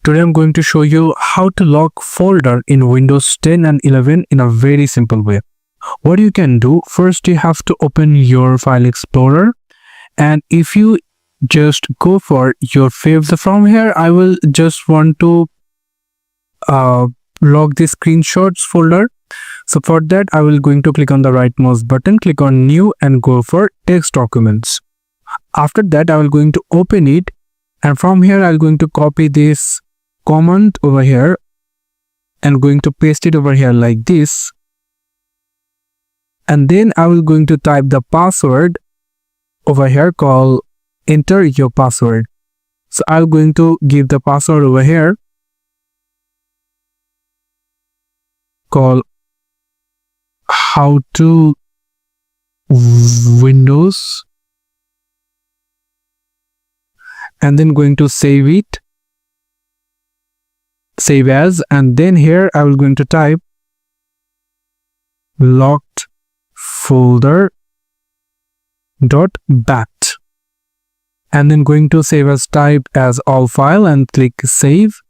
Today I'm going to show you how to lock folder in Windows 10 and 11 in a very simple way. What you can do, first you have to open your file explorer, and if you just go for your faves from here, I will just want to lock the screenshots folder. So for that I will going to click on the right mouse button, click on new and go for text documents. After that I will going to open it, and from here I'm going to copy this command over here and going to paste it over here like this, and then I will going to type the password over here, called enter your password. So I'm going to give the password over here, called how to Windows, and then going to save it, save as, and then here I will going to type locked folder .bat, and then going to save as type as all file and click save.